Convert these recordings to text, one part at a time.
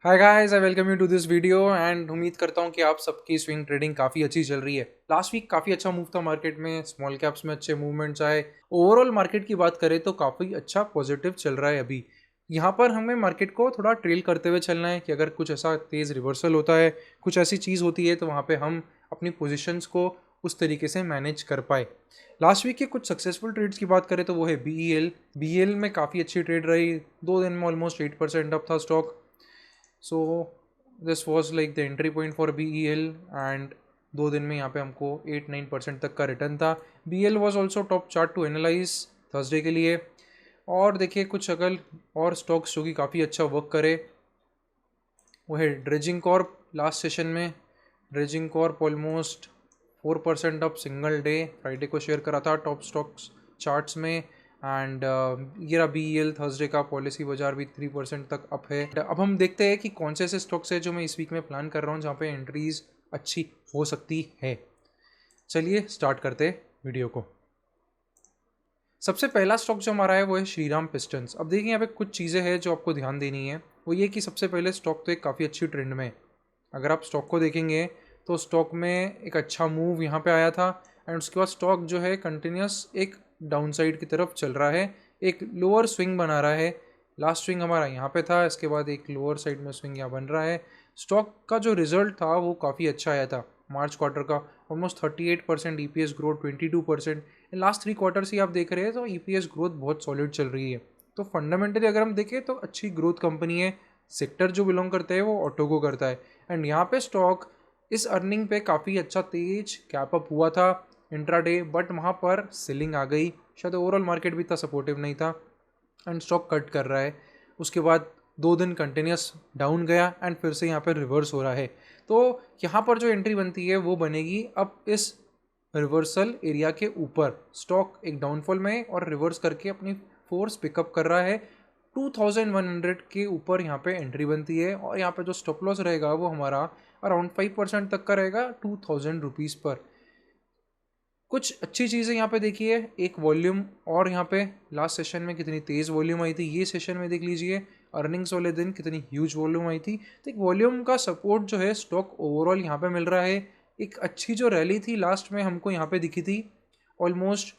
Hi guys, I welcome you to this video and उम्मीद करता हूँ कि आप सबकी स्विंग ट्रेडिंग काफ़ी अच्छी चल रही है। लास्ट वीक काफ़ी अच्छा मूव था मार्केट में, स्मॉल कैप्स में अच्छे मूवमेंट्स आए। ओवरऑल मार्केट की बात करें तो काफ़ी अच्छा पॉजिटिव चल रहा है अभी। यहाँ पर हमें मार्केट को थोड़ा ट्रेल करते हुए चलना है कि अगर कुछ ऐसा तेज़ रिवर्सल होता है, कुछ ऐसी चीज़ होती है तो वहाँ पर हम अपनी पोजिशंस को उस तरीके से मैनेज कर पाए। लास्ट वीक के कुछ सक्सेसफुल ट्रेड्स की बात करें तो वो है बी ई एल में काफ़ी अच्छी ट्रेड रही। 2 दिन में ऑलमोस्ट 8% अप था stock. So this was like the entry point for BEL and 2 दिन में यहाँ पे हमको 8-9% तक का रिटर्न था। BEL was also top chart to analyse Thursday के लिए। और देखिए कुछ अगर और स्टॉक्स जो कि काफ़ी अच्छा वर्क करे वो है ड्रेजिंग कॉर्प। लास्ट सेशन में dredging Corp almost 4% up single day, Friday को शेयर करा था टॉप स्टॉक्स चार्ट्स में। एंड ये रहा BEL थर्सडे का। पॉलिसी बाजार भी 3% तक अप है। अब हम देखते हैं कि कौन से ऐसे स्टॉक्स है जो मैं इस वीक में प्लान कर रहा हूँ जहाँ पे एंट्रीज अच्छी हो सकती है। चलिए स्टार्ट करते हैं वीडियो को। सबसे पहला स्टॉक जो हमारा है वो है श्रीराम पिस्टन्स। अब देखिए यहाँ पे कुछ चीज़ें हैं जो आपको ध्यान देनी है। वो ये कि सबसे पहले स्टॉक तो एक काफ़ी अच्छी ट्रेंड में है। अगर आप स्टॉक को देखेंगे तो स्टॉक में एक अच्छा मूव यहाँ पे आया था एंड उसके बाद स्टॉक जो है कंटिन्यूस एक डाउन साइड की तरफ चल रहा है, एक लोअर स्विंग बना रहा है। लास्ट स्विंग हमारा यहाँ पे था, इसके बाद एक लोअर साइड में स्विंग यहाँ बन रहा है। स्टॉक का जो रिजल्ट था वो काफ़ी अच्छा आया था मार्च क्वार्टर का। Almost 38% EPS growth, 22%। Last 3 quarter से आप देख रहे हैं तो EPS ग्रोथ बहुत सॉलिड चल रही है। तो फंडामेंटली अगर हम देखें तो अच्छी ग्रोथ कंपनी है। सेक्टर जो बिलोंग करता है वो ऑटो को करता है एंड यहाँ पे स्टॉक इस अर्निंग पे काफ़ी अच्छा तेज कैप अप हुआ था इंट्राडे, बट वहाँ पर सेलिंग आ गई। शायद ओवरऑल मार्केट भी इतना सपोर्टिव नहीं था एंड स्टॉक कट कर रहा है। उसके बाद 2 दिन कंटिन्यूस डाउन गया एंड फिर से यहाँ पर रिवर्स हो रहा है। तो यहाँ पर जो एंट्री बनती है वो बनेगी अब इस रिवर्सल एरिया के ऊपर। स्टॉक एक डाउनफॉल में और रिवर्स करके अपनी फोर्स पिकअप कर रहा है। 2100 के ऊपर यहाँ पे एंट्री बनती है और यहाँ पे जो स्टॉप लॉस रहेगा वो हमारा अराउंड 5% तक का रहेगा, 2000 रुपीज़ पर। कुछ अच्छी चीज़ें यहाँ पे देखिए, एक वॉल्यूम और यहाँ पे लास्ट सेशन में कितनी तेज़ वॉल्यूम आई थी, ये सेशन में देख लीजिए अर्निंग्स वाले दिन कितनी ह्यूज वॉल्यूम आई थी। तो एक वॉल्यूम का सपोर्ट जो है स्टॉक ओवरऑल यहाँ पे मिल रहा है। एक अच्छी जो रैली थी लास्ट में हमको यहाँ पे दिखी थी ऑलमोस्ट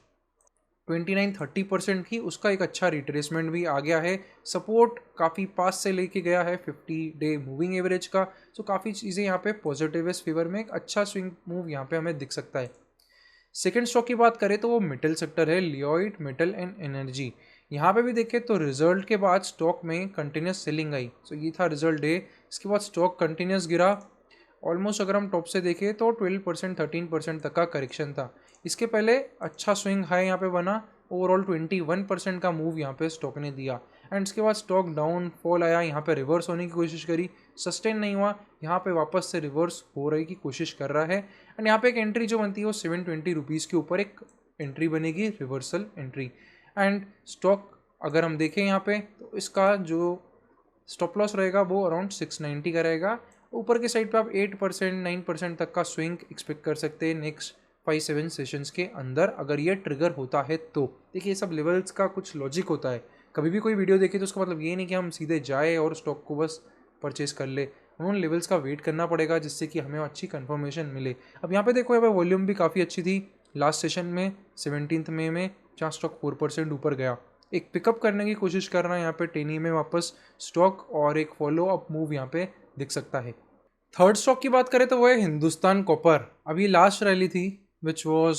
29-30% की, उसका एक अच्छा रिट्रेसमेंट भी आ गया है। सपोर्ट काफ़ी पास से लेके गया है 50 डे मूविंग एवरेज का। सो काफ़ी चीज़ें यहाँ पे पॉजिटिव है इस फेवर में। एक अच्छा स्विंग मूव यहाँ पे हमें दिख सकता है। सेकेंड स्टॉक की बात करें तो वो मेटल सेक्टर है, लियोइड मेटल एंड एनर्जी। यहाँ पे भी देखें तो रिजल्ट के बाद स्टॉक में कंटिन्यूस सेलिंग आई। सो ये था रिजल्ट डे। इसके बाद स्टॉक कंटिन्यूस गिरा। ऑलमोस्ट अगर हम टॉप से देखें तो 12% 13% तक का करेक्शन था। इसके पहले अच्छा स्विंग हाई यहाँ पे बना। ओवरऑल 21% का मूव यहाँ पे स्टॉक ने दिया एंड इसके बाद स्टॉक डाउन फॉल आया, यहाँ पे रिवर्स होने की कोशिश करी, सस्टेन नहीं हुआ, यहाँ पे वापस से रिवर्स हो रही की कोशिश कर रहा है एंड यहाँ पे एक एंट्री जो बनती है वो 720 रुपीज़ के ऊपर एक एंट्री बनेगी, रिवर्सल एंट्री। एंड स्टॉक अगर हम देखें यहाँ पे तो इसका जो स्टॉप लॉस रहेगा वो अराउंड 690 का रहेगा। ऊपर के साइड पे आप 8% 9% तक का स्विंग एक्सपेक्ट कर सकते हैं नेक्स्ट 5-7 सेशंस के अंदर, अगर ये ट्रिगर होता है तो। देखिए ये सब लेवल्स का कुछ लॉजिक होता है। कभी भी कोई वीडियो देखे तो उसका मतलब ये नहीं कि हम सीधे जाए और स्टॉक को बस परचेज कर ले। उन लेवल्स का वेट करना पड़ेगा जिससे कि हमें अच्छी कंफर्मेशन मिले। अब यहाँ पे देखो, यहाँ पे वॉल्यूम भी काफ़ी अच्छी थी लास्ट सेशन में 17 मई में, जहाँ स्टॉक 4% ऊपर गया। एक पिकअप करने की कोशिश कर रहा है यहाँ पे 10 में वापस स्टॉक और एक फॉलो अप मूव यहाँ पे दिख सकता है। थर्ड स्टॉक की बात करें तो वो है हिंदुस्तान कॉपर। अभी लास्ट रैली थी विच वॉज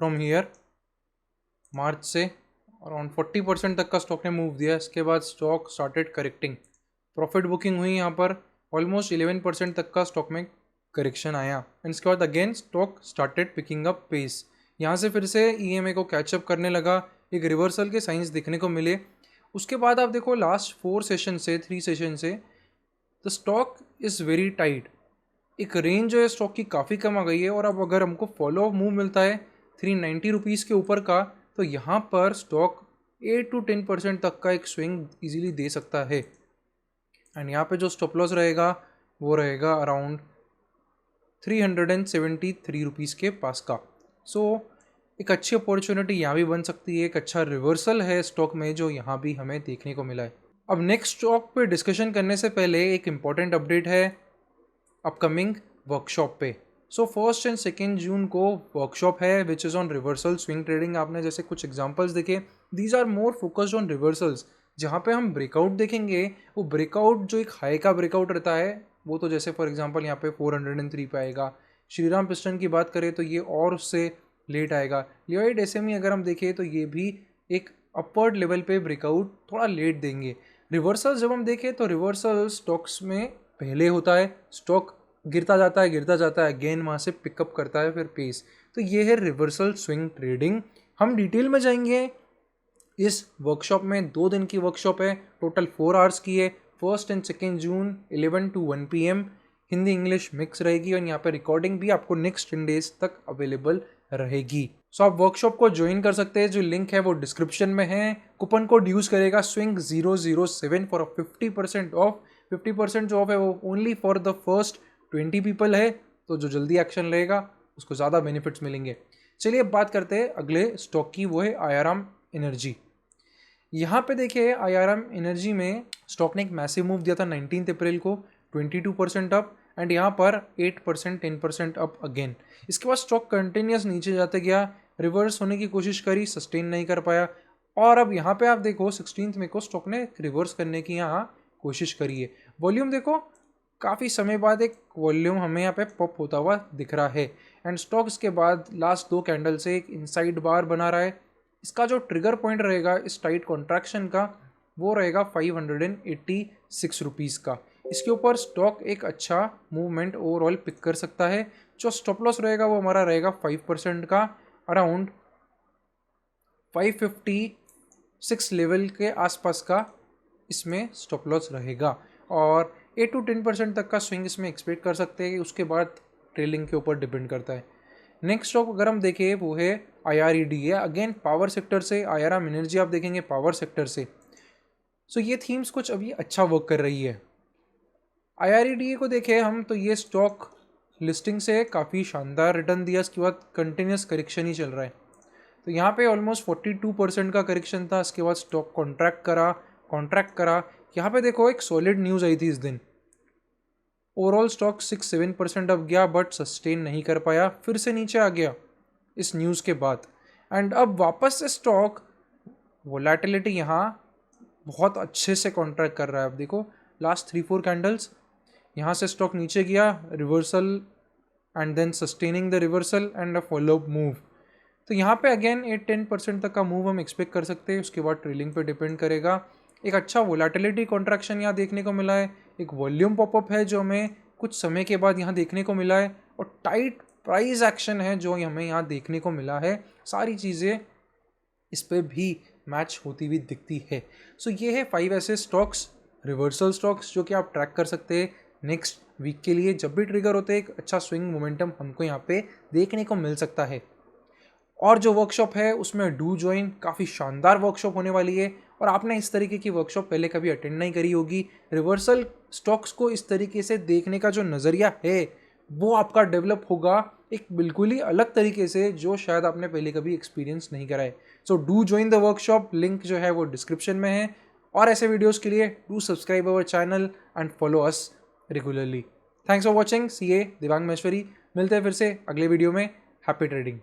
फ्रॉम हियर मार्च से अराउंड 40% तक का स्टॉक ने मूव दिया। इसके बाद stock started correcting, profit booking हुई यहाँ पर, ऑलमोस्ट 11% तक का स्टॉक में करेक्शन आया एंड इसके बाद again stock started picking up pace. यहाँ से फिर से EMA को कैचअप करने लगा, एक रिवर्सल के साइंस दिखने को मिले। उसके बाद आप देखो लास्ट 3 सेशन से the stock is very tight. एक रेंज जो है स्टॉक की काफ़ी कम आ गई है और अब अगर हमको फॉलो अप मूव मिलता है 390 रुपीज़ के ऊपर का तो यहाँ पर स्टॉक 8-10% तक का एक स्विंग इजीली दे सकता है एंड यहाँ पे जो स्टॉप लॉस रहेगा वो रहेगा अराउंड 373 रुपीज़ के पास का। सो एक अच्छी अपॉर्चुनिटी यहाँ भी बन सकती है, एक अच्छा रिवर्सल है स्टॉक में जो यहाँ भी हमें देखने को मिला है। अब नेक्स्ट स्टॉक पे डिस्कशन करने से पहले एक इम्पॉर्टेंट अपडेट है अपकमिंग वर्कशॉप पे। सो 1 एंड 2 जून को वर्कशॉप है which is on reversal swing trading. आपने जैसे कुछ एग्जांपल्स देखे, these are more focused on reversals, जहाँ पे हम ब्रेकआउट देखेंगे। वो ब्रेकआउट जो एक हाई का ब्रेकआउट रहता है वो तो जैसे फॉर एग्जांपल यहाँ पे 403 पे आएगा। श्रीराम पिस्टन की बात करें तो ये और उससे लेट आएगा। लियोइड एसएमई अगर हम देखें तो ये भी एक अपवर्ड लेवल पे ब्रेकआउट थोड़ा लेट देंगे। रिवर्सल जब हम देखें तो रिवर्सल स्टॉक्स में पहले होता है, स्टॉक गिरता जाता है, अगेन वहाँ से पिकअप करता है फिर पेस। तो ये है रिवर्सल स्विंग ट्रेडिंग। हम डिटेल में जाएंगे इस वर्कशॉप में। 2 दिन की वर्कशॉप है, टोटल 4 आवर्स की है। 1 and 2 June 11 to 1 PM Hindi English mix रहेगी और यहाँ पे रिकॉर्डिंग भी आपको नेक्स्ट 10 डेज तक अवेलेबल रहेगी। सो आप वर्कशॉप को ज्वाइन कर सकते हैं, जो लिंक है वो डिस्क्रिप्शन में है। कूपन कोड यूज करेगा swing007 फॉर 50% ऑफ। 50% जो ऑफ है वो only for the first 20 people है, तो जो जल्दी एक्शन लेगा उसको ज़्यादा बेनिफिट्स मिलेंगे। चलिए अब बात करते हैं अगले स्टॉक की, वो है IRM एनर्जी। यहाँ पे देखिए IRM एनर्जी में स्टॉक ने एक मैसिव मूव दिया था 19 अप्रैल को, 22% अप, एंड यहाँ पर 8% 10% अप अगेन। इसके बाद स्टॉक कंटिन्यूस नीचे जाते गया, रिवर्स होने की कोशिश करी, सस्टेन नहीं कर पाया, और अब यहाँ पे आप देखो 16 मई को स्टॉक ने रिवर्स करने की यहाँ कोशिश करी है। वॉल्यूम देखो, काफ़ी समय बाद एक वॉल्यूम हमें यहाँ पे पॉप होता हुआ दिख रहा है, एंड स्टॉक इसके बाद लास्ट 2 कैंडल से एक इनसाइड बार बना रहा है। इसका जो ट्रिगर पॉइंट रहेगा इस टाइट कॉन्ट्रैक्शन का वो रहेगा 586 रुपीज़ का। इसके ऊपर स्टॉक एक अच्छा मूवमेंट ओवरऑल पिक कर सकता है। जो स्टॉप लॉस रहेगा वो हमारा रहेगा 5% का, अराउंड 556 लेवल के आसपास का इसमें स्टॉप लॉस रहेगा, और 8 to 10% तक का स्विंग इसमें एक्सपेक्ट कर सकते हैं। उसके बाद ट्रेलिंग के ऊपर डिपेंड करता है। नेक्स्ट स्टॉक अगर हम देखें वो है IRED है, अगेन पावर सेक्टर से। IRM एनर्जी आप देखेंगे पावर सेक्टर से। सो ये थीम्स कुछ अभी अच्छा वर्क कर रही है। IRED को देखें हम तो ये स्टॉक लिस्टिंग से काफ़ी शानदार रिटर्न दिया, इसके बाद कंटिन्यूस करेक्शन ही चल रहा है। तो यहाँ पे ऑलमोस्ट 42% का करेक्शन था, इसके बाद स्टॉक कॉन्ट्रैक्ट करा। यहाँ पे देखो एक सॉलिड न्यूज़ आई थी इस दिन, ओवरऑल स्टॉक 6-7% अप गया बट सस्टेन नहीं कर पाया, फिर से नीचे आ गया इस न्यूज़ के बाद, एंड अब वापस से स्टॉक वोलेटिलिटी यहाँ बहुत अच्छे से कॉन्ट्रैक्ट कर रहा है। अब देखो लास्ट 3-4 कैंडल्स यहाँ से स्टॉक नीचे गया, reversal and then sustaining the reversal and a follow up move. तो यहाँ पे अगेन 8-10% तक का मूव हम एक्सपेक्ट कर सकते हैं। उसके बाद ट्रेलिंग पे डिपेंड करेगा। एक अच्छा वोलेटिलिटी कॉन्ट्रैक्शन यहाँ देखने को मिला है, एक वॉल्यूम पॉपअप है जो हमें कुछ समय के बाद यहाँ देखने को मिला है, और टाइट प्राइस एक्शन है जो हमें यहाँ देखने को मिला है। सारी चीज़ें इस पर भी मैच होती हुई दिखती है। सो ये है 5 ऐसे स्टॉक्स, रिवर्सल स्टॉक्स, जो कि आप ट्रैक कर सकते हैं नेक्स्ट वीक के लिए। जब भी ट्रिगर होते हैं एक अच्छा स्विंग मोमेंटम हमको यहाँ पे देखने को मिल सकता है। और जो वर्कशॉप है उसमें डू ज्वाइन, काफ़ी शानदार वर्कशॉप होने वाली है, और आपने इस तरीके की वर्कशॉप पहले कभी अटेंड नहीं करी होगी। रिवर्सल स्टॉक्स को इस तरीके से देखने का जो नज़रिया है वो आपका डेवलप होगा एक बिल्कुल ही अलग तरीके से, जो शायद आपने पहले कभी एक्सपीरियंस नहीं करा है। So do join the workshop, link जो है वो डिस्क्रिप्शन में है। और ऐसे वीडियोज़ के लिए do subscribe our channel and follow us regularly. Thanks for watching. CA दिव्यांग महेश्वरी। मिलते हैं फिर से अगले वीडियो में। Happy trading.